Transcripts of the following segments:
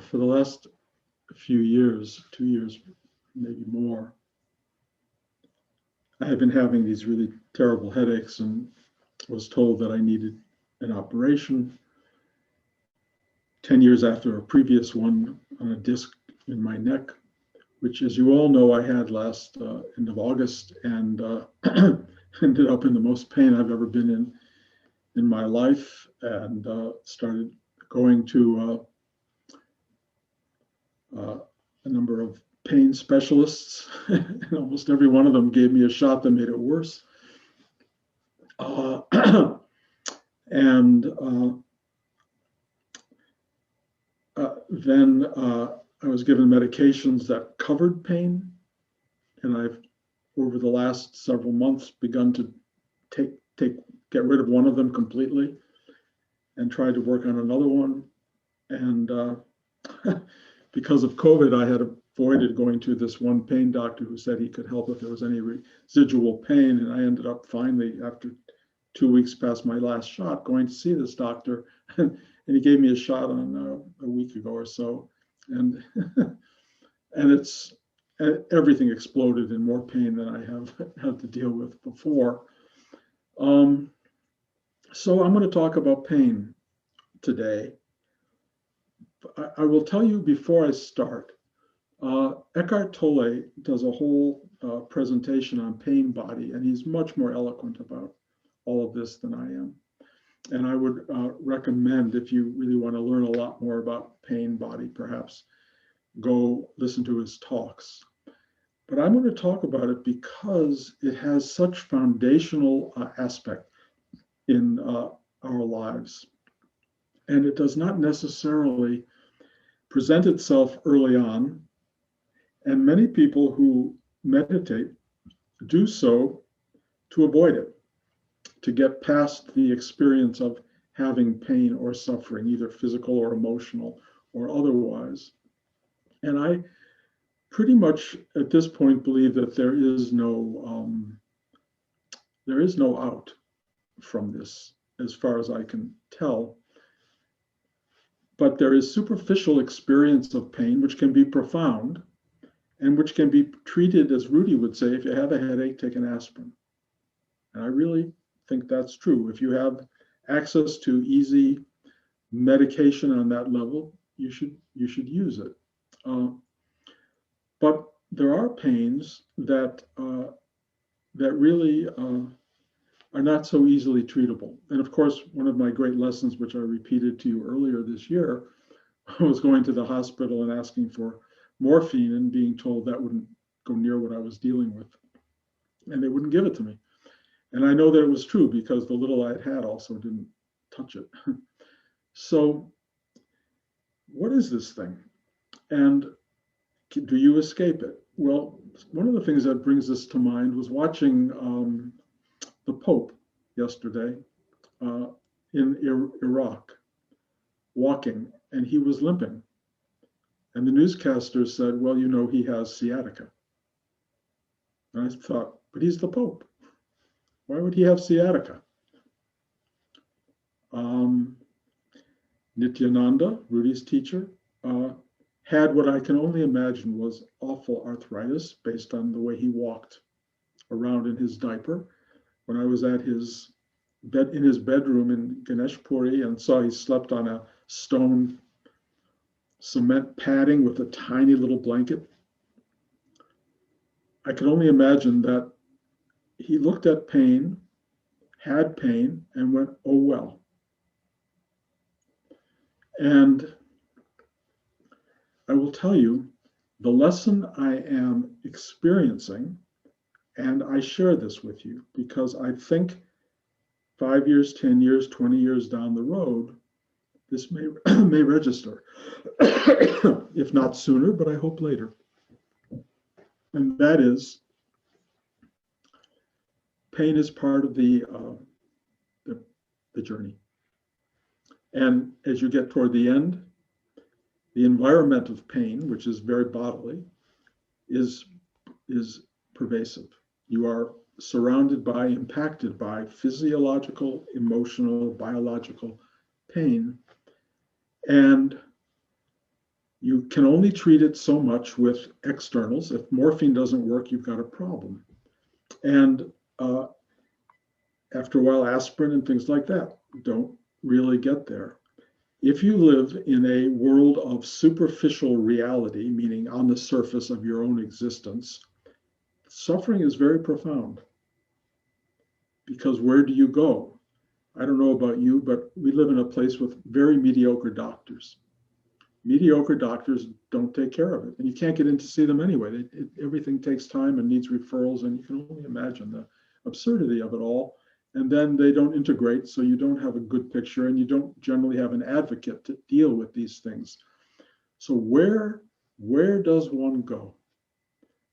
For the last few years, 2 years, maybe more, I had been having these really terrible headaches and was told that I needed an operation 10 years after a previous one on a disc in my neck, which, as you all know, I had last end of August, and ended up in the most pain I've ever been in my life, and started going to a number of pain specialists, and almost every one of them gave me a shot that made it worse. And then I was given medications that covered pain, and I've, over the last several months, begun to get rid of one of them completely, and tried to work on another one. And because of COVID, I had avoided going to this one pain doctor who said he could help if there was any residual pain. And I ended up finally, after 2 weeks past my last shot, going to see this doctor. And he gave me a shot on a week ago or so. And it's everything exploded in more pain than I have had to deal with before. So I'm going to talk about pain today. I will tell you before I start, Eckhart Tolle does a whole presentation on pain body, and he's much more eloquent about all of this than I am. And I would recommend, if you really want to learn a lot more about pain body, perhaps go listen to his talks. But I'm going to talk about it because it has such foundational aspect in our lives. And it does not necessarily present itself early on. And many people who meditate do so to avoid it, to get past the experience of having pain or suffering, either physical or emotional or otherwise. And I pretty much at this point believe that there is no out from this, as far as I can tell. But there is superficial experience of pain, which can be profound, and which can be treated, as Rudy would say, if you have a headache, take an aspirin. And I really think that's true. If you have access to easy medication on that level, you should use it. But there are pains that really are not so easily treatable. And of course, one of my great lessons, which I repeated to you earlier this year, was going to the hospital and asking for morphine and being told that wouldn't go near what I was dealing with. And they wouldn't give it to me. And I know that it was true because the little I had also didn't touch it. So what is this thing? And do you escape it? Well, one of the things that brings this to mind was watching the Pope yesterday in Iraq, walking, and he was limping. And the newscaster said, well, you know, he has sciatica. And I thought, but he's the Pope. Why would he have sciatica? Nityananda, Rudy's teacher, had what I can only imagine was awful arthritis based on the way he walked around in his diaper. When I was at his bed in his bedroom in Ganeshpuri and saw he slept on a stone cement padding with a tiny little blanket, I could only imagine that he looked at pain, had pain, and went, oh, well. And I will tell you, the lesson I am experiencing, and I share this with you because I think 5 years, 10 years, 20 years down the road, this may register, if not sooner, but I hope later. And that is, pain is part of the journey. And as you get toward the end, the environment of pain, which is very bodily, is pervasive. You are surrounded by, impacted by physiological, emotional, biological pain. And You can only treat it so much with externals. If morphine doesn't work, you've got a problem. And after a while, aspirin and things like that don't really get there. If you live in a world of superficial reality, meaning on the surface of your own existence, suffering is very profound. Because where do you go? I don't know about you, but we live in a place with very mediocre doctors. Mediocre doctors don't take care of it, and you can't get in to see them anyway. Everything takes time and needs referrals, and you can only imagine the absurdity of it all. And then they don't integrate, so you don't have a good picture, and you don't generally have an advocate to deal with these things. So where does one go?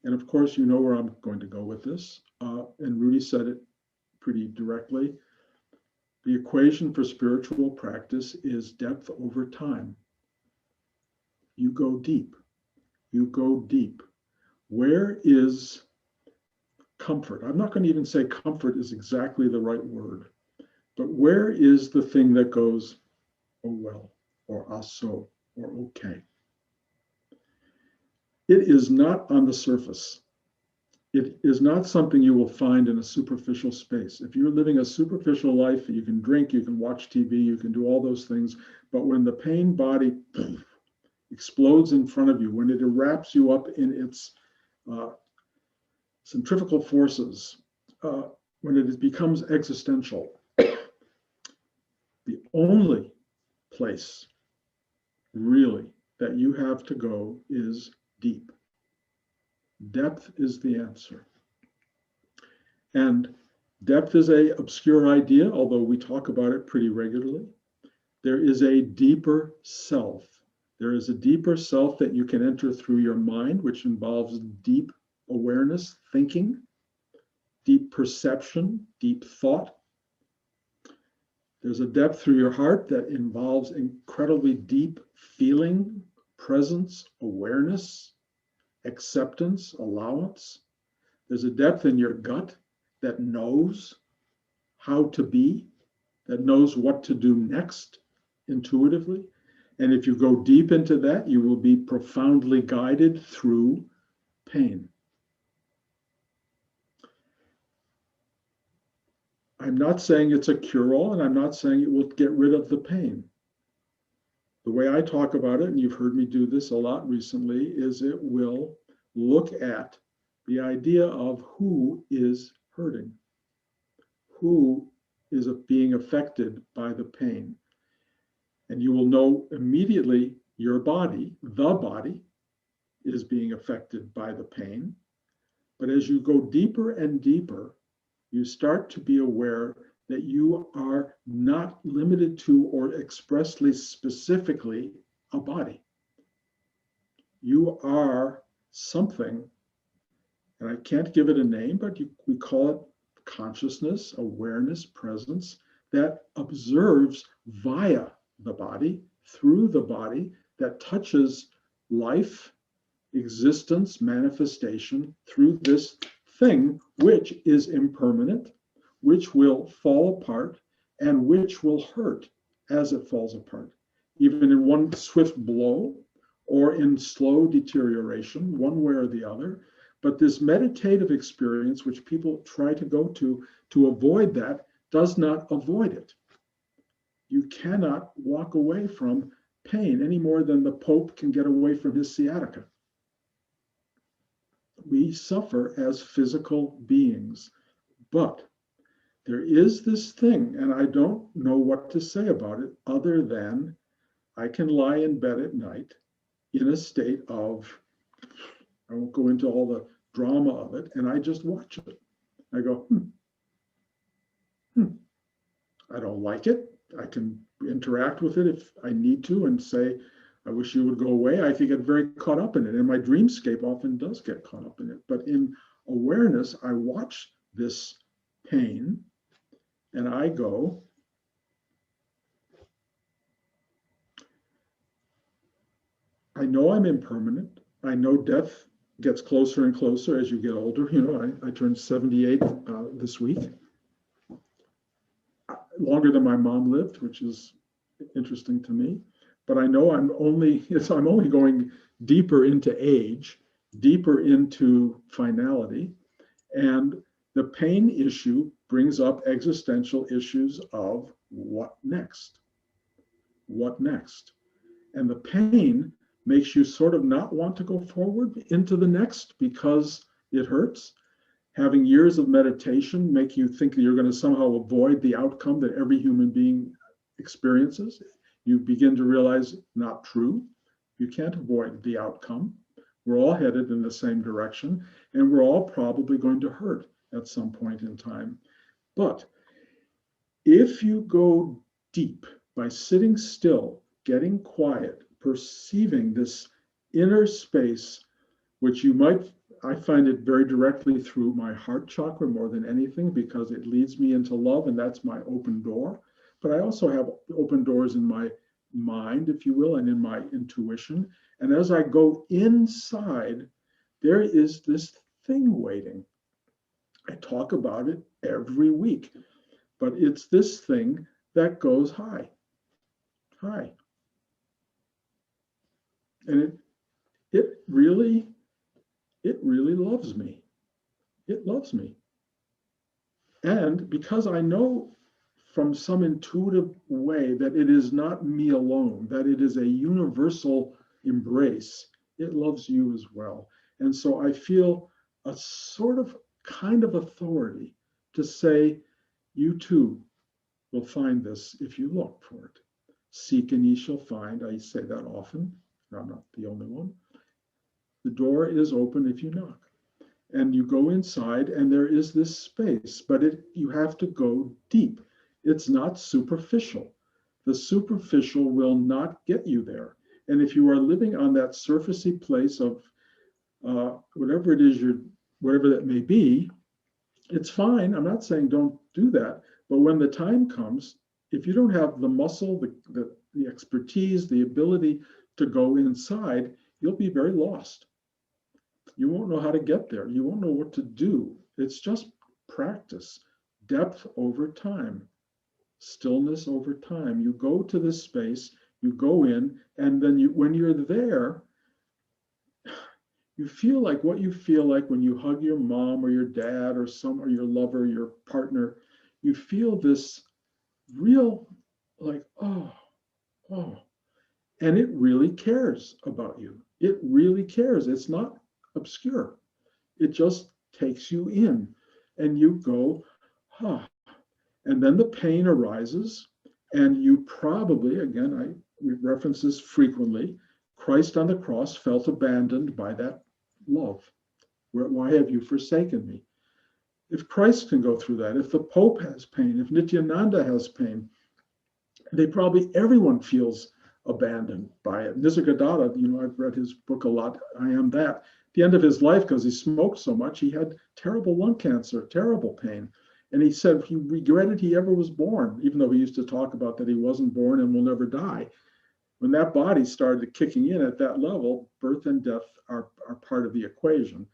And of course, you know where I'm going to go with this. And Rudy said it pretty directly. The equation for spiritual practice is depth over time. You go deep. You go deep. Where is comfort? I'm not going to even say comfort is exactly the right word, but where is the thing that goes, oh well, or ah so, or okay? It is not on the surface. It is not something you will find in a superficial space. If you're living a superficial life, you can drink, you can watch TV, you can do all those things, but when the pain body explodes in front of you, when it wraps you up in its centrifugal forces, when it becomes existential, the only place really that you have to go is deep. Depth is the answer. And depth is an obscure idea, although we talk about it pretty regularly. There is a deeper self. There is a deeper self that you can enter through your mind, which involves deep awareness, thinking, deep perception, deep thought. There's a depth through your heart that involves incredibly deep feeling, presence, awareness, acceptance, allowance. There's a depth in your gut that knows how to be, that knows what to do next intuitively. And if you go deep into that, you will be profoundly guided through pain. I'm not saying it's a cure-all, and I'm not saying it will get rid of the pain. The way I talk about it, and you've heard me do this a lot recently, is it will look at the idea of who is hurting, who is being affected by the pain. And you will know immediately your body, the body, is being affected by the pain. But as you go deeper and deeper, you start to be aware that you are not limited to or expressly specifically a body. You are something, and I can't give it a name, but we call it consciousness, awareness, presence, that observes via the body, through the body, that touches life, existence, manifestation through this thing, which is impermanent, which will fall apart, and which will hurt as it falls apart, even in one swift blow or in slow deterioration, one way or the other. But this meditative experience, which people try to go to avoid that, does not avoid it. You cannot walk away from pain any more than the Pope can get away from his sciatica. We suffer as physical beings, but there is this thing, and I don't know what to say about it other than I can lie in bed at night in a state of, I won't go into all the drama of it, and I just watch it. I go, I don't like it. I can interact with it if I need to and say, I wish you would go away. I can get very caught up in it. And my dreamscape often does get caught up in it. But in awareness, I watch this pain and I go, I know I'm impermanent. I know death gets closer and closer as you get older. You know, I turned 78 this week, longer than my mom lived, which is interesting to me. but I know I'm only going deeper into age, deeper into finality, and the pain issue brings up existential issues of what next? What next? And the pain makes you sort of not want to go forward into the next because it hurts. Having years of meditation make you think that you're going to somehow avoid the outcome that every human being experiences. You begin to realize not true. You can't avoid the outcome. We're all headed in the same direction, and we're all probably going to hurt at some point in time. But if you go deep by sitting still, getting quiet, perceiving this inner space, which you might, I find it very directly through my heart chakra more than anything because it leads me into love, and that's my open door. But I also have open doors in my mind, if you will, and in my intuition. And as I go inside, there is this thing waiting. I talk about it every week, but it's this thing that goes high, high. And it really loves me. It loves me. And because I know from some intuitive way that it is not me alone, that it is a universal embrace, it loves you as well. And so I feel a sort of kind of authority to say, you too will find this if you look for it. Seek and ye shall find. I say that often. I'm not the only one. The door is open if you knock. And you go inside and there is this space, but you have to go deep. It's not superficial. The superficial will not get you there. And if you are living on that surfacey place of whatever it is whatever that may be, it's fine. I'm not saying don't do that. But when the time comes, if you don't have the muscle, the expertise, the ability to go inside, you'll be very lost. You won't know how to get there. You won't know what to do. It's just practice, depth over time, stillness over time. You go to this space, you go in, and then when you're there, you feel like what you feel like when you hug your mom or your dad or your lover, your partner. You feel this real, like, oh, and it really cares about you. It really cares. It's not obscure. It just takes you in and you go, huh. And then the pain arises, and you probably, again, we reference this frequently, Christ on the cross felt abandoned by that love. Why have you forsaken me? If Christ can go through that, if the Pope has pain, if Nityananda has pain, everyone feels abandoned by it. Nisargadatta, I've read his book a lot, I Am That. At the end of his life, because he smoked so much, he had terrible lung cancer, terrible pain. And he said he regretted he ever was born, even though he used to talk about that he wasn't born and will never die. When that body started kicking in at that level, birth and death are part of the equation.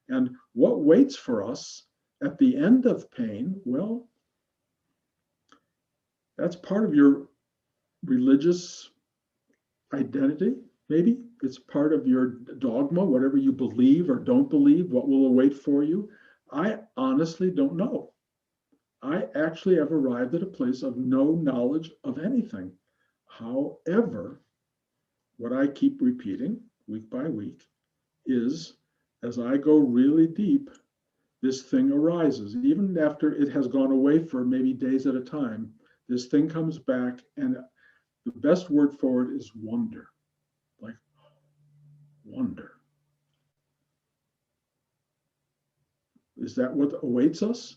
And what waits for us at the end of pain, well, that's part of your religious identity, maybe. It's part of your dogma, whatever you believe or don't believe, what will await for you. I honestly don't know. I actually have arrived at a place of no knowledge of anything. However, what I keep repeating week by week is, as I go really deep, this thing arises. Even after it has gone away for maybe days at a time, this thing comes back, and the best word for it is wonder. Like, wonder. Is that what awaits us?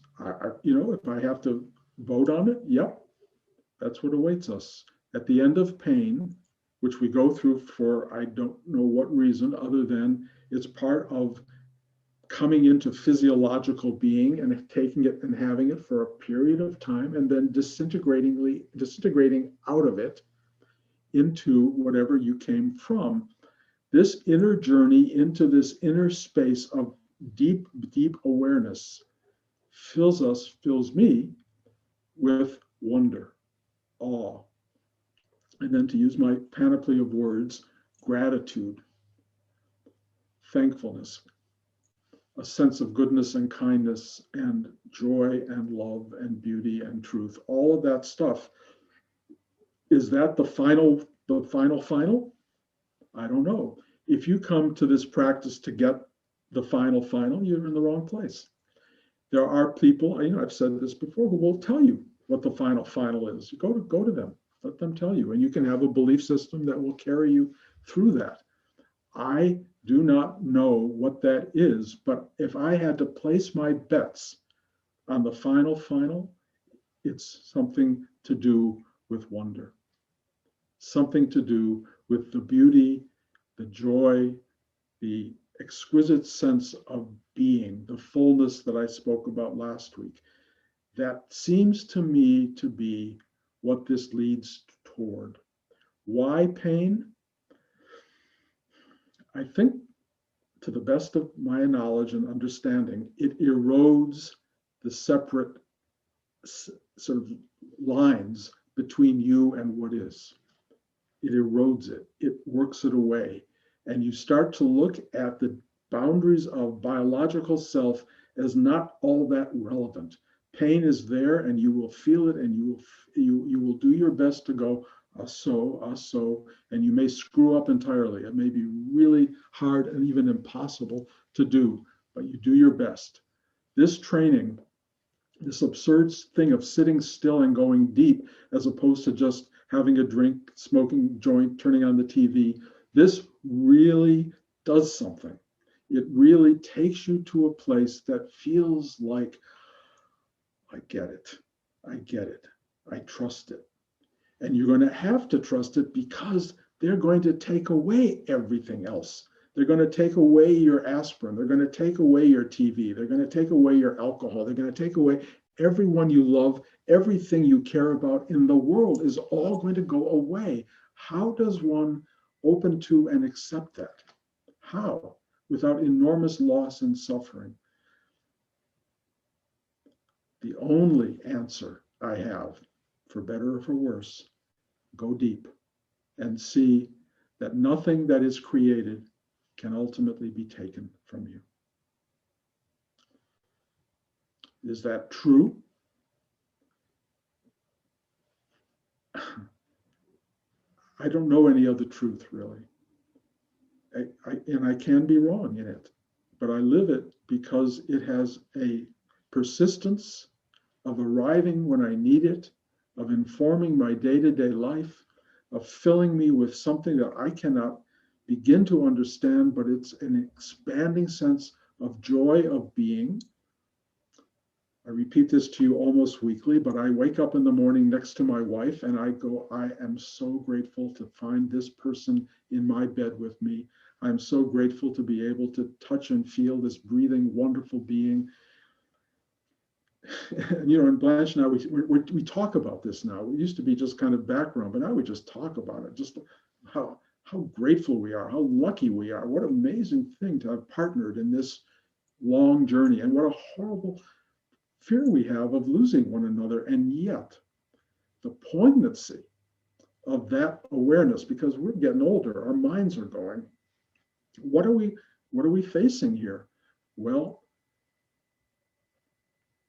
If I have to vote on it, yep, that's what awaits us. At the end of pain, which we go through for I don't know what reason other than it's part of coming into physiological being and taking it and having it for a period of time and then disintegrating out of it into whatever you came from. This inner journey into this inner space of deep, deep awareness fills me with wonder, awe. And then to use my panoply of words, gratitude, thankfulness, a sense of goodness and kindness and joy and love and beauty and truth, all of that stuff. Is that the final? I don't know. If you come to this practice to get the final, you're in the wrong place. There are people, I've said this before, who will tell you what the final is. You go to them, let them tell you, and you can have a belief system that will carry you through that. I do not know what that is, but if I had to place my bets on the final, it's something to do with wonder, something to do with the beauty, the joy, the exquisite sense of being, the fullness that I spoke about last week. That seems to me to be what this leads toward. Why pain? I think, to the best of my knowledge and understanding, it erodes the separate sort of lines between you and what is. It erodes it. It works it away. And you start to look at the boundaries of biological self as not all that relevant. Pain is there, and you will feel it, and you will do your best to go so, and you may screw up entirely. It may be really hard and even impossible to do, but you do your best. This training, this absurd thing of sitting still and going deep, as opposed to just having a drink, smoking a joint, turning on the TV, this really does something. It really takes you to a place that feels like, I get it, I trust it. And you're going to have to trust it because they're going to take away everything else. They're going to take away your aspirin. They're going to take away your TV. They're going to take away your alcohol. They're going to take away everyone you love. Everything you care about in the world is all going to go away. How does one open to and accept that? How? Without enormous loss and suffering. The only answer I have, for better or for worse, go deep and see that nothing that is created can ultimately be taken from you. Is that true? I don't know any other truth, really. And I can be wrong in it, but I live it because it has a persistence of arriving when I need it, of informing my day-to-day life, of filling me with something that I cannot begin to understand, but it's an expanding sense of joy of being. I repeat this to you almost weekly, but I wake up in the morning next to my wife and I go, I am so grateful to find this person in my bed with me. I'm so grateful to be able to touch and feel this breathing, wonderful being. And Blanche and I, we talk about this now. It used to be just kind of background, but now we just talk about it. Just how grateful we are, how lucky we are. What an amazing thing to have partnered in this long journey, and what a horrible fear we have of losing one another. And yet, the poignancy of that awareness, because we're getting older, our minds are going, what are we facing here? Well,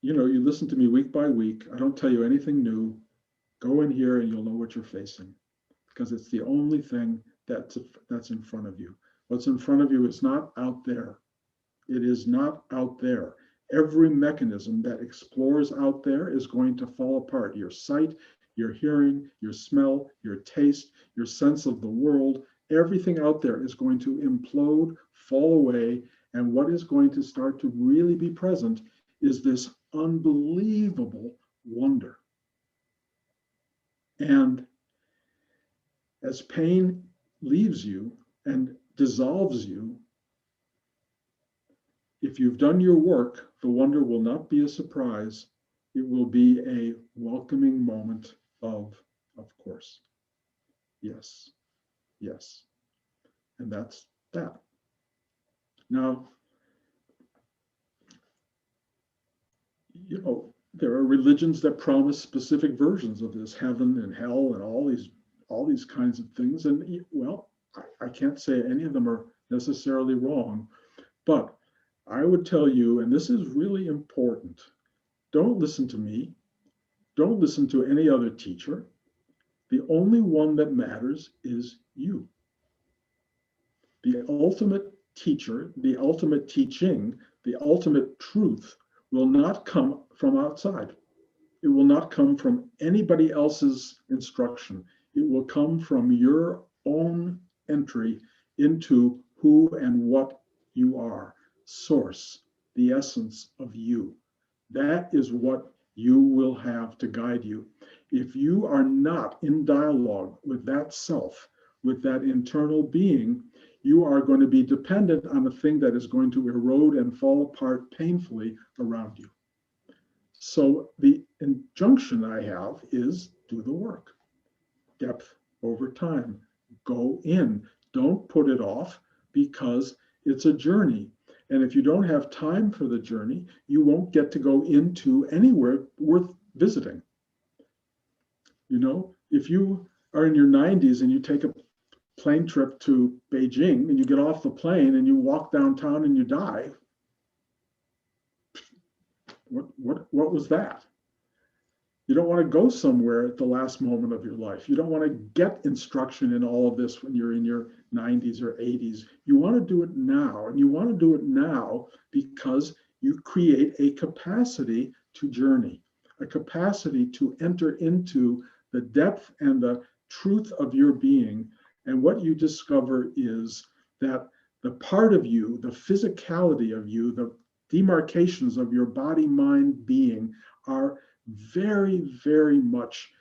you listen to me week by week. I don't tell you anything new. Go in here and you'll know what you're facing, because it's the only thing that's in front of you. What's in front of you is not out there. It is not out there. Every mechanism that explores out there is going to fall apart. Your sight, your hearing, your smell, your taste, your sense of the world, everything out there is going to implode, fall away. And what is going to start to really be present is this unbelievable wonder. And as pain leaves you and dissolves you, if you've done your work, the wonder will not be a surprise. It will be a welcoming moment of course. Yes, yes. And that's that. Now, there are religions that promise specific versions of this, heaven and hell and all these all these kinds of things. And well, I can't say any of them are necessarily wrong, but I would tell you, and this is really important, don't listen to me. Don't listen to any other teacher. The only one that matters is you. The ultimate teacher, the ultimate teaching, the ultimate truth will not come from outside. It will not come from anybody else's instruction. It will come from your own entry into who and what you are. Source, the essence of you. That is what you will have to guide you. If you are not in dialogue with that self, with that internal being, you are going to be dependent on a thing that is going to erode and fall apart painfully around you. So the injunction I have is do the work. Depth over time. Go in. Don't put it off, because it's a journey. And if you don't have time for the journey, you won't get to go into anywhere worth visiting. You know, if you are in your 90s and you take a plane trip to Beijing and you get off the plane and you walk downtown and you die, what was that? You don't want to go somewhere at the last moment of your life. You don't want to get instruction in all of this when you're in your 90s or 80s. You want to do it now. And you want to do it now because you create a capacity to journey, a capacity to enter into the depth and the truth of your being. And what you discover is that the part of you, the physicality of you, the demarcations of your body, mind, being are very, very much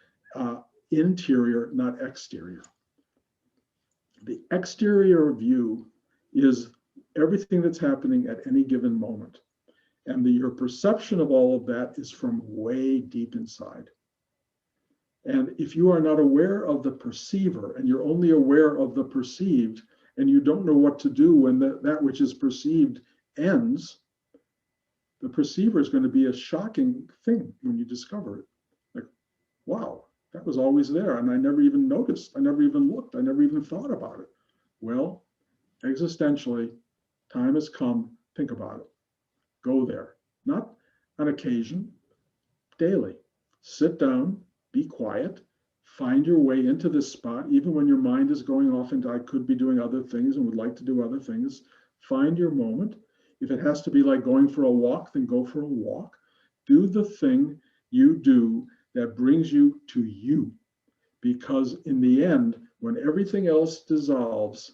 interior, not exterior. The exterior of you is everything that's happening at any given moment. And your perception of all of that is from way deep inside. And if you are not aware of the perceiver and you're only aware of the perceived, and you don't know what to do when that which is perceived ends, the perceiver is going to be a shocking thing when you discover it. Like, wow, that was always there. And I never even noticed. I never even looked. I never even thought about it. Well, existentially, time has come. Think about it. Go there. Not on occasion, daily. Sit down, be quiet, find your way into this spot, even when your mind is going off into, I could be doing other things and would like to do other things. Find your moment. If it has to be like going for a walk, then go for a walk. Do the thing you do that brings you to you. Because in the end, when everything else dissolves,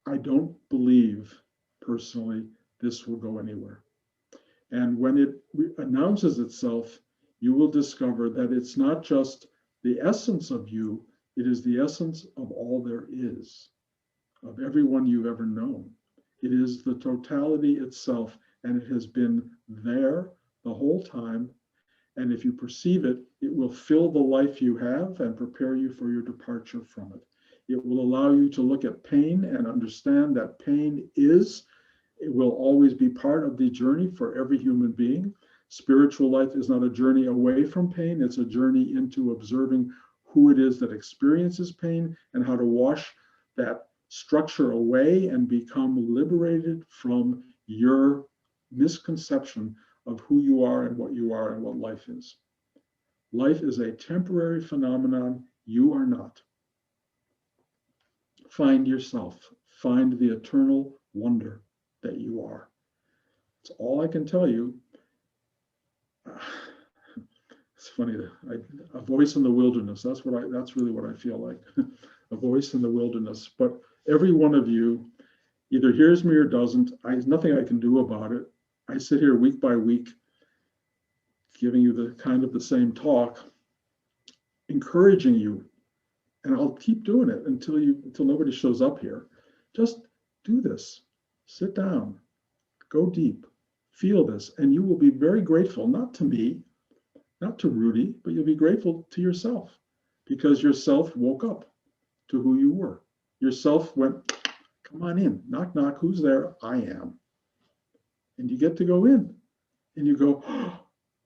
I don't believe personally this will go anywhere. And when it announces itself, you will discover that it's not just the essence of you, it is the essence of all there is, of everyone you've ever known. It is the totality itself, and it has been there the whole time. And if you perceive it, it will fill the life you have and prepare you for your departure from it. It will allow you to look at pain and understand that pain it will always be part of the journey for every human being. Spiritual life is not a journey away from pain, it's a journey into observing who it is that experiences pain and how to wash that structure away and become liberated from your misconception of who you are and what life is. Life is a temporary phenomenon. You are not. Find yourself. Find the eternal wonder that you are. It's all I can tell you. It's funny, a voice in the wilderness. That's really what I feel like. A voice in the wilderness. But every one of you either hears me or doesn't. There's nothing I can do about it. I sit here week by week, giving you the same talk, encouraging you, and I'll keep doing it until nobody shows up here. Just do this. Sit down. Go deep. Feel this, and you will be very grateful, not to me, not to Rudy, but you'll be grateful to yourself, because yourself woke up to who you were. Yourself went, come on in, knock, knock, who's there? I am. And you get to go in, and you go,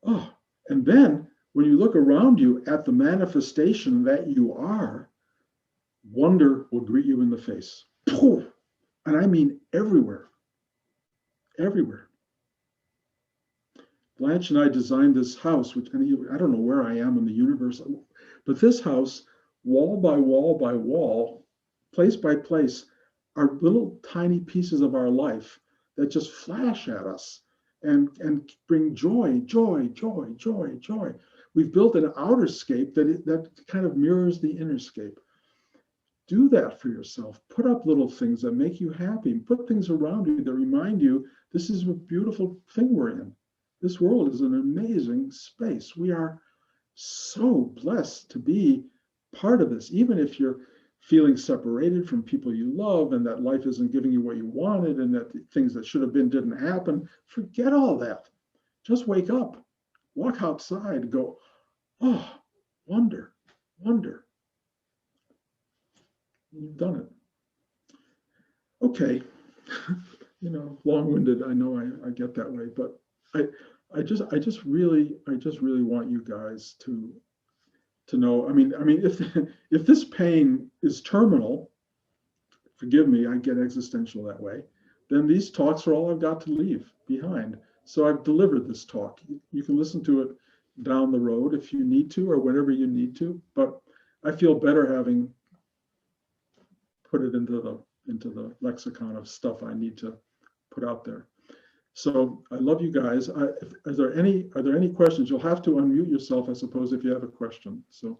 oh, and then when you look around you at the manifestation that you are, wonder will greet you in the face. Poof! And I mean everywhere, everywhere. Blanche and I designed this house, which I don't know where I am in the universe, but this house, wall by wall by wall, place by place, are little tiny pieces of our life that just flash at us and bring joy, joy, joy, joy, joy. We've built an outer scape that kind of mirrors the inner scape. Do that for yourself. Put up little things that make you happy. Put things around you that remind you this is a beautiful thing we're in. This world is an amazing space. We are so blessed to be part of this, even if you're feeling separated from people you love and that life isn't giving you what you wanted and that things that should have been didn't happen. Forget all that. Just wake up, walk outside, go, oh, wonder, wonder. You've done it. Okay. Long-winded. I know I get that way, but I just really want you guys to know. I mean, if this pain is terminal, forgive me, I get existential that way, then these talks are all I've got to leave behind. So I've delivered this talk. You can listen to it down the road if you need to, or whenever you need to, but I feel better having put it into the lexicon of stuff I need to put out there. So I love you guys. Are there any questions? You'll have to unmute yourself, I suppose, if you have a question. So,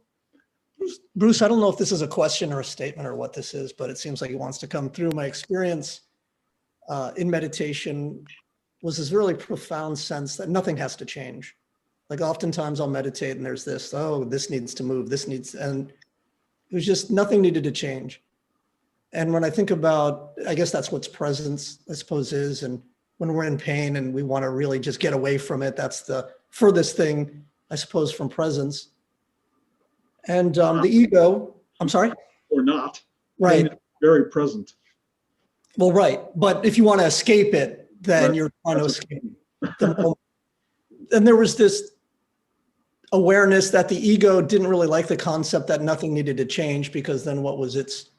Bruce, I don't know if this is a question or a statement or what this is, but it seems like it wants to come through. My experience in meditation was this really profound sense that nothing has to change. Like oftentimes I'll meditate and there's this, oh, this needs to move, and it was just nothing needed to change. And when I think about, I guess that's what's presence, I suppose, is, and when we're in pain and we want to really just get away from it, that's the furthest thing, I suppose, from presence. And the ego, I'm sorry? Or not. Right. Very present. Well, right. But if you want to escape it, then you're trying to escape the moment. And there was this awareness that the ego didn't really like the concept that nothing needed to change, because then what was its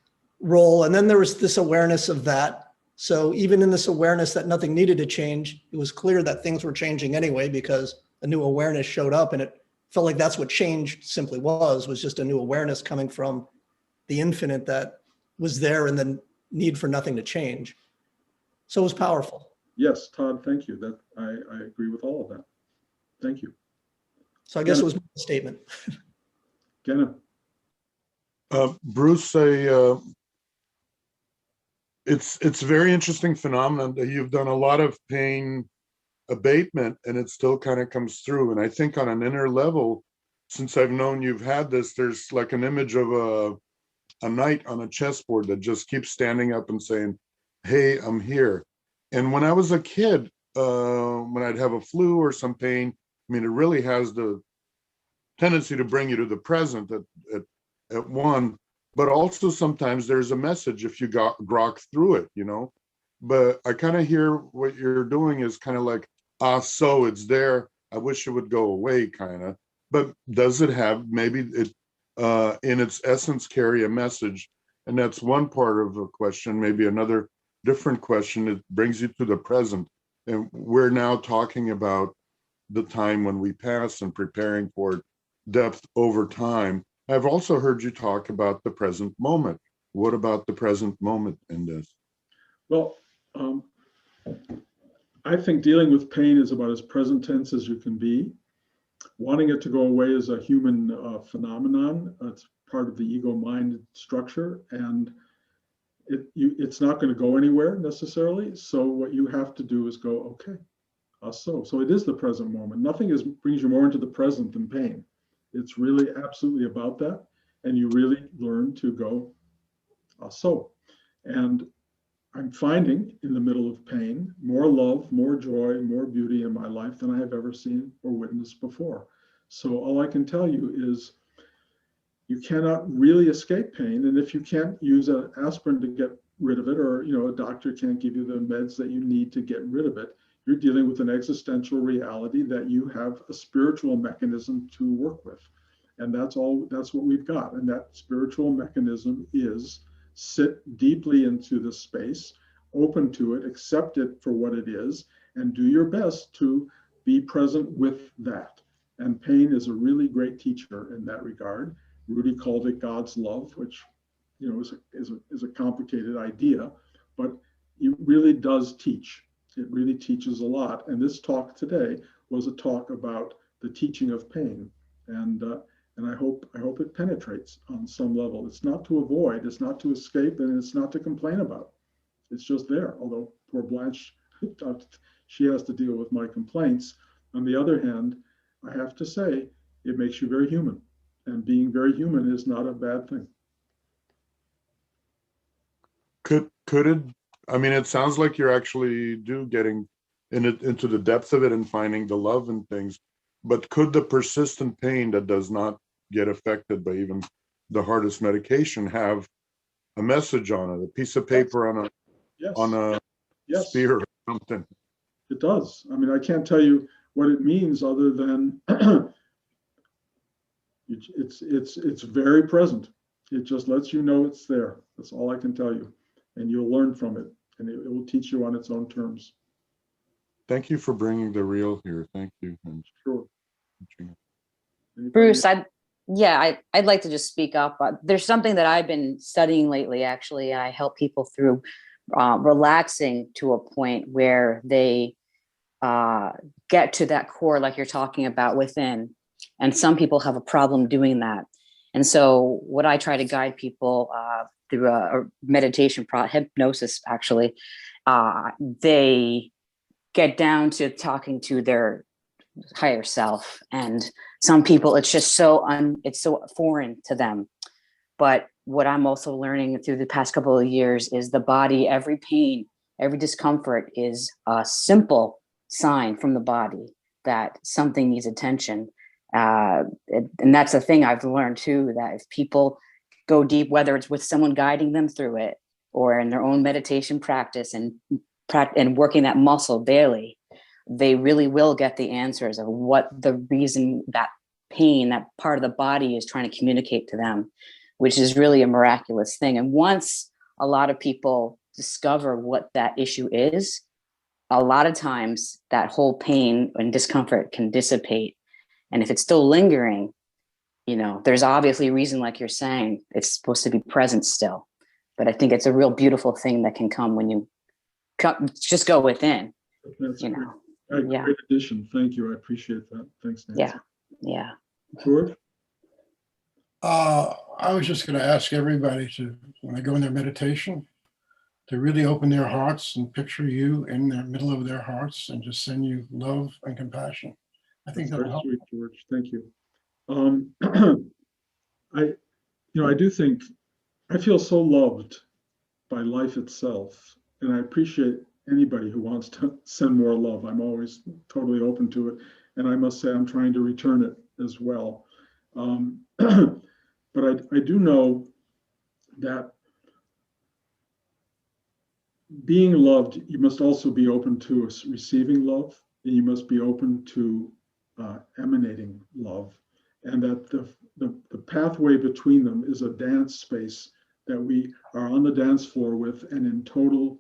role? And then there was this awareness of that. So even in this awareness that nothing needed to change, it was clear that things were changing anyway, because a new awareness showed up, and it felt like that's what change simply was just a new awareness coming from the infinite that was there and the need for nothing to change. So it was powerful. Yes, Todd, thank you. That I agree with all of that. Thank you. So I guess it was a statement. Kenneth. Bruce, it's a very interesting phenomenon that you've done a lot of pain abatement and it still kind of comes through. And I think on an inner level, since I've known you've had this, there's like an image of a knight on a chessboard that just keeps standing up and saying, hey, I'm here. And when I was a kid, when I'd have a flu or some pain, I mean, it really has the tendency to bring you to the present at one, but also sometimes there's a message if you grok through it, But I kind of hear what you're doing is kind of like, so it's there. I wish it would go away, kind of. But does it have, maybe it, in its essence, carry a message? And that's one part of the question. Maybe another different question, it brings you to the present. And we're now talking about the time when we pass and preparing for depth over time. I've also heard you talk about the present moment. What about the present moment in this? Well, I think dealing with pain is about as present tense as you can be. Wanting it to go away is a human phenomenon. It's part of the ego-mind structure, and it's not going to go anywhere necessarily. So what you have to do is go, okay, so it is the present moment. Nothing brings you more into the present than pain. It's really absolutely about that, and you really learn to go, so. And I'm finding in the middle of pain more love, more joy, more beauty in my life than I have ever seen or witnessed before. So all I can tell you is you cannot really escape pain. And if you can't use an aspirin to get rid of it, or a doctor can't give you the meds that you need to get rid of it, You're dealing with an existential reality that you have a spiritual mechanism to work with. And that's what we've got. And that spiritual mechanism is sit deeply into the space, open to it, accept it for what it is, and do your best to be present with that. And pain is a really great teacher in that regard. Rudy called it God's love, which is a complicated idea, but it really does teach. It really teaches a lot. And this talk today was a talk about the teaching of pain. And I hope it penetrates on some level. It's not to avoid, it's not to escape, and it's not to complain about. It's just there. Although poor Blanche, she has to deal with my complaints. On the other hand, I have to say, it makes you very human. And being very human is not a bad thing. Could it, I mean, it sounds like you're actually getting into the depth of it and finding the love and things, but could the persistent pain that does not get affected by even the hardest medication have a message on it, a piece of paper on a Yes. spear or something? It does. I mean, I can't tell you what it means other than it's very present. It just lets you know it's there. That's all I can tell you. And you'll learn from it, and it will teach you on its own terms. Thank you for bringing the real here. Thank you. Sure. Bruce, I'd like to just speak up. There's something that I've been studying lately, actually. I help people through relaxing to a point where they get to that core, like you're talking about, within. And some people have a problem doing that. And so what I try to guide people through a meditation, hypnosis, actually, they get down to talking to their higher self. And some people, it's just it's so foreign to them. But what I'm also learning through the past couple of years is the body, every pain, every discomfort is a simple sign from the body that something needs attention. And that's the thing I've learned too, that if people go deep, whether it's with someone guiding them through it or in their own meditation practice and working that muscle daily, they really will get the answers of what the reason that pain, that part of the body is trying to communicate to them, which is really a miraculous thing. And once a lot of people discover what that issue is, a lot of times that whole pain and discomfort can dissipate. And if it's still lingering, there's obviously a reason, like you're saying, it's supposed to be present still. But I think it's a real beautiful thing that can come when you just go within. That's great addition. Thank you. I appreciate that. Thanks, Nancy. Yeah. George? I was just going to ask everybody to, when they go in their meditation, to really open their hearts and picture you in the middle of their hearts and just send you love and compassion. I think that'll help. Sweet, George. Thank you. I do think I feel so loved by life itself, and I appreciate anybody who wants to send more love. I'm always totally open to it, and I must say I'm trying to return it as well. But I do know that being loved, you must also be open to receiving love, and you must be open to emanating love, and that the pathway between them is a dance space that we are on the dance floor with and in total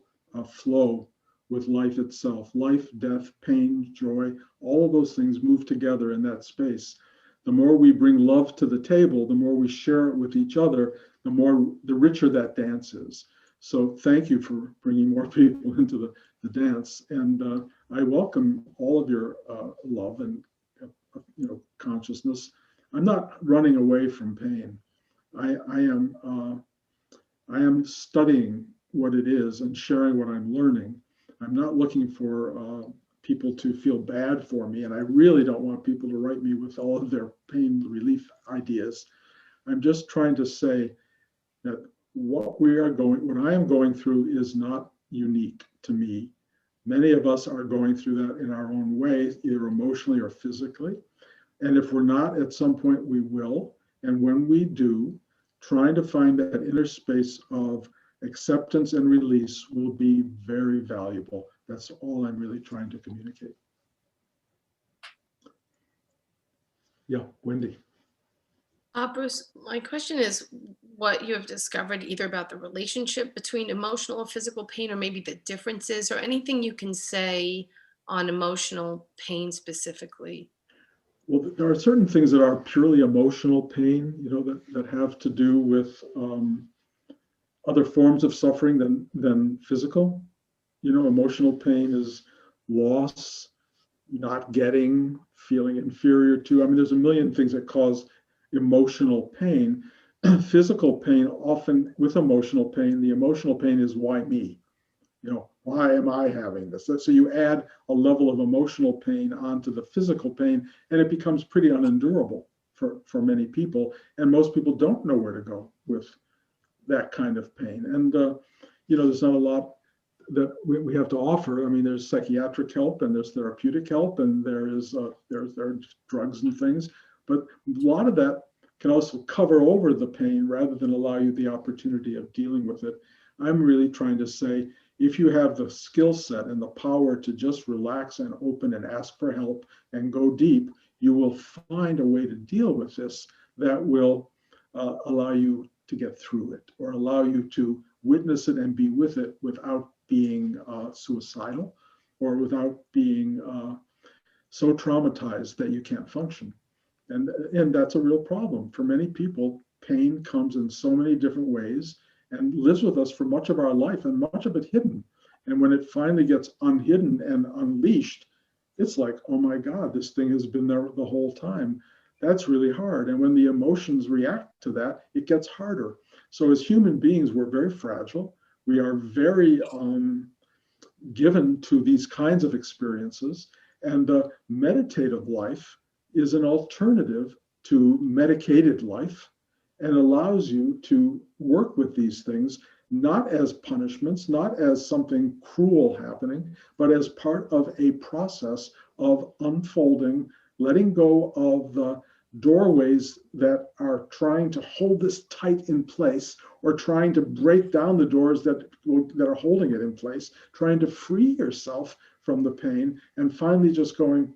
flow with life itself. Life, death, pain, joy, all of those things move together in that space. The more we bring love to the table, the more we share it with each other, the richer that dance is. So thank you for bringing more people into the dance. And I welcome all of your love and consciousness. I'm not running away from pain. I am studying what it is and sharing what I'm learning. I'm not looking for people to feel bad for me, and I really don't want people to write me with all of their pain relief ideas. I'm just trying to say that what I am going through is not unique to me. Many of us are going through that in our own way, either emotionally or physically. And if we're not, at some point we will. And when we do, trying to find that inner space of acceptance and release will be very valuable. That's all I'm really trying to communicate. Yeah, Wendy. Bruce, my question is what you have discovered either about the relationship between emotional or physical pain, or maybe the differences, or anything you can say on emotional pain specifically. Well, there are certain things that are purely emotional pain, that have to do with other forms of suffering than physical. Emotional pain is loss, not getting, feeling inferior to. I mean, there's a million things that cause emotional pain. Physical pain, often with emotional pain, the emotional pain is why me? Why am I having this? So you add a level of emotional pain onto the physical pain, and it becomes pretty unendurable for many people. And most people don't know where to go with that kind of pain. And, there's not a lot that we have to offer. I mean, there's psychiatric help and there's therapeutic help and there are drugs and things, but a lot of that can also cover over the pain rather than allow you the opportunity of dealing with it. I'm really trying to say, if you have the skill set and the power to just relax and open and ask for help and go deep, you will find a way to deal with this that will allow you to get through it, or allow you to witness it and be with it without being suicidal, or without being so traumatized that you can't function. And that's a real problem. For many people, pain comes in so many different ways and lives with us for much of our life, and much of it hidden. And when it finally gets unhidden and unleashed, it's like, oh my God, this thing has been there the whole time. That's really hard. And when the emotions react to that, it gets harder. So as human beings, we're very fragile. We are very given to these kinds of experiences. And the meditative life is an alternative to medicated life, and allows you to work with these things, not as punishments, not as something cruel happening, but as part of a process of unfolding, letting go of the doorways that are trying to hold this tight in place, or trying to break down the doors that are holding it in place, trying to free yourself from the pain, and finally just going,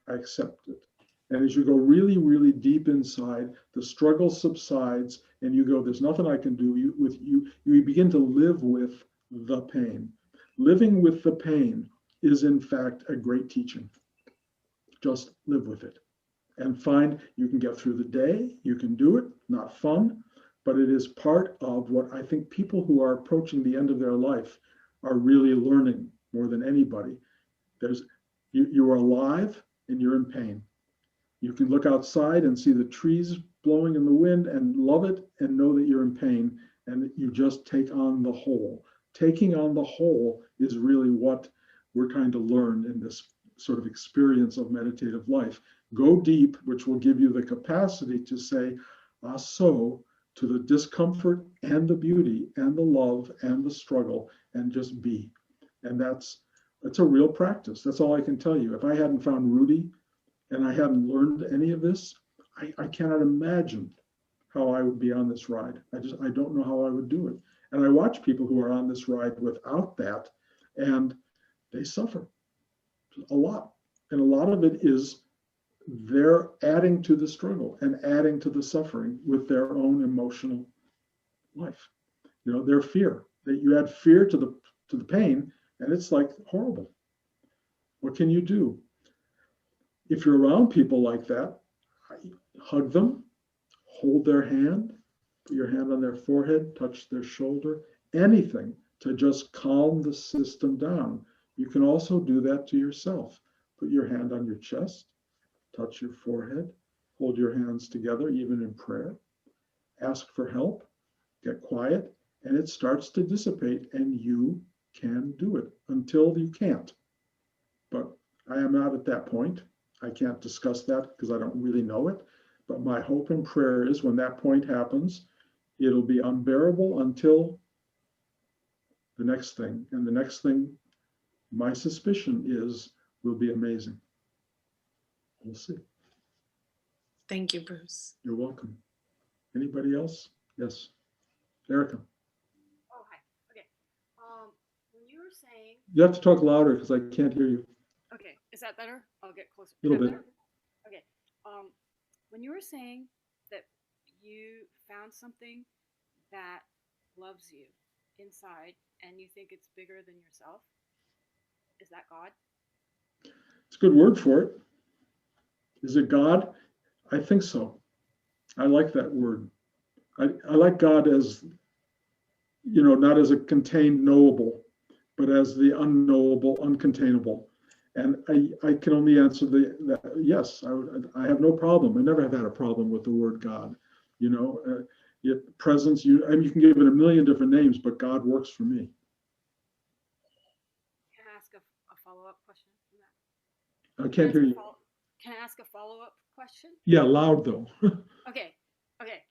I accept it. And as you go really, really deep inside, the struggle subsides, and you go, there's nothing I can do. You begin to live with the pain. Living with the pain is, in fact, a great teaching. Just live with it and find you can get through the day. You can do it, not fun, but it is part of what I think people who are approaching the end of their life are really learning more than anybody. You are alive and you're in pain. You can look outside and see the trees blowing in the wind and love it and know that you're in pain, and you just take on the whole. Taking on the whole is really what we're trying to learn in this sort of experience of meditative life. Go deep, which will give you the capacity to say, so, to the discomfort and the beauty and the love and the struggle, and just be. And that's a real practice. That's all I can tell you. If I hadn't found Rudy, and I hadn't learned any of this, I cannot imagine how I would be on this ride. I don't know how I would do it. And I watch people who are on this ride without that, and they suffer a lot. And a lot of it is they're adding to the struggle and adding to the suffering with their own emotional life. Their fear. That you add fear to the pain, and it's like horrible. What can you do? If you're around people like that, hug them, hold their hand, put your hand on their forehead, touch their shoulder, anything to just calm the system down. You can also do that to yourself. Put your hand on your chest, touch your forehead, hold your hands together, even in prayer. Ask for help, get quiet, and it starts to dissipate, and you can do it until you can't. But I am not at that point. I can't discuss that because I don't really know it. But my hope and prayer is when that point happens, it'll be unbearable until the next thing. And the next thing, my suspicion is, will be amazing. We'll see. Thank you, Bruce. You're welcome. Anybody else? Yes. Erica. saying, You have to talk louder because I can't hear you. okay, is that better? I'll get closer. A little Is that bit. better? Okay. When you were saying that you found something that loves you inside and you think it's bigger than yourself, is that God? It's a good word for it. Is it God? I think so. I like that word. I like God as, not as a contained knowable, but as the unknowable, uncontainable. And I can only answer that yes, I have no problem. I never have had a problem with the word God. Presence, you can give it a million different names, but God works for me. Can I ask a follow-up question from that? I can't hear you. Can I ask a follow-up question? Yeah, loud though. Okay. Okay.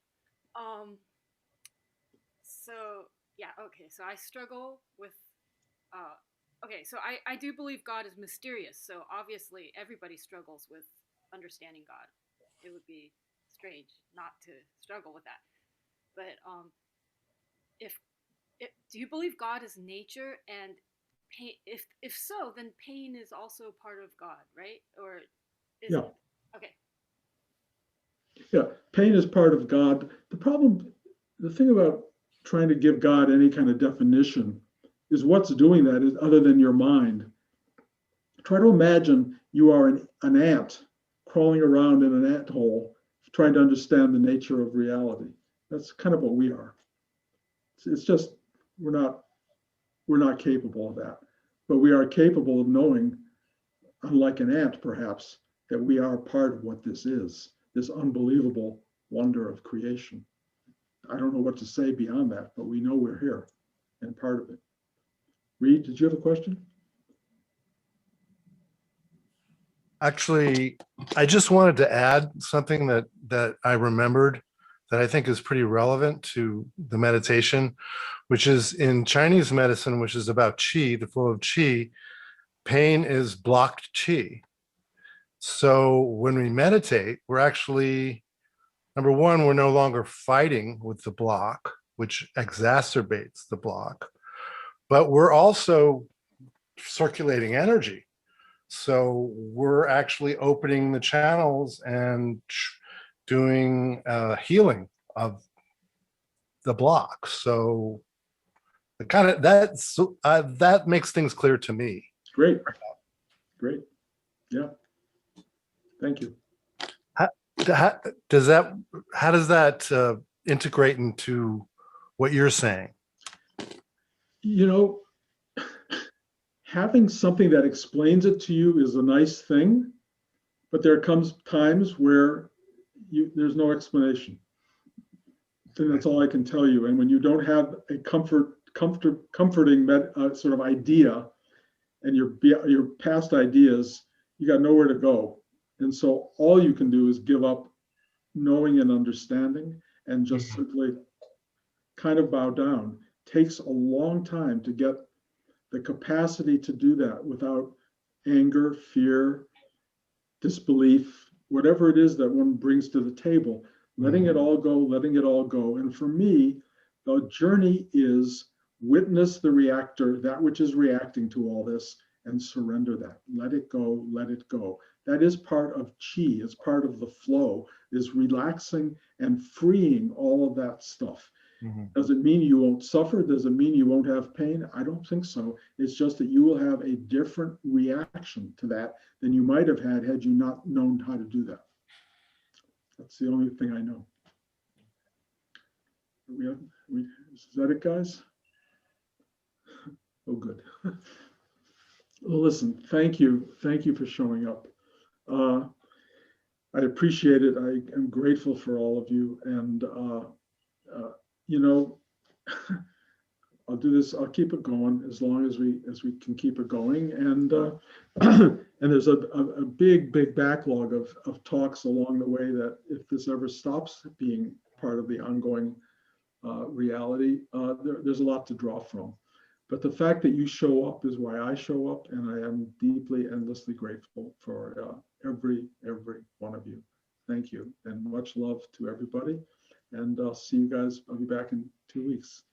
So yeah, okay. So I struggle with okay, so I do believe God is mysterious. So obviously everybody struggles with understanding God. It would be strange not to struggle with that. But if do you believe God is nature, and pain, if so, then pain is also part of God, right? Or is Yeah. it? Okay. Yeah, pain is part of God. The thing about trying to give God any kind of definition is what's doing that is other than your mind. Try to imagine you are an ant crawling around in an ant hole, trying to understand the nature of reality. That's kind of what we are. It's just we're not capable of that, but we are capable of knowing, unlike an ant perhaps, that we are part of what this is, this unbelievable wonder of creation. I don't know what to say beyond that, but we know we're here and part of it. Reed, did you have a question? Actually, I just wanted to add something that I remembered that I think is pretty relevant to the meditation, which is in Chinese medicine, which is about qi, the flow of qi. Pain is blocked qi. So when we meditate, we're actually, number one, we're no longer fighting with the block, which exacerbates the block, but we're also circulating energy. So we're actually opening the channels and doing healing of the block. So the kind of that makes things clear to me. Great. Yeah. Thank you. How does that integrate into what you're saying? Having something that explains it to you is a nice thing, but there comes times where there's no explanation. And that's all I can tell you. And when you don't have a comforting sort of idea, and your past ideas, you got nowhere to go. And so all you can do is give up knowing and understanding and just simply kind of bow down. Takes a long time to get the capacity to do that without anger, fear, disbelief, whatever it is that one brings to the table, letting it all go. And for me, the journey is witness the reactor, that which is reacting to all this, and surrender that. Let it go, let it go. That is part of chi, it's part of the flow, is relaxing and freeing all of that stuff. Mm-hmm. Does it mean you won't suffer? Does it mean you won't have pain? I don't think so. It's just that you will have a different reaction to that than you might have had you not known how to do that. That's the only thing I know. Is that it, guys? Oh, good. Well, listen, thank you. Thank you for showing up. I appreciate it. I am grateful for all of you. And, I'll do this. I'll keep it going as long as we can keep it going. And and there's a big backlog of talks along the way that if this ever stops being part of the ongoing reality, there's a lot to draw from. But the fact that you show up is why I show up, and I am deeply, endlessly grateful for every one of you. Thank you, and much love to everybody. And I'll see you guys. I'll be back in 2 weeks.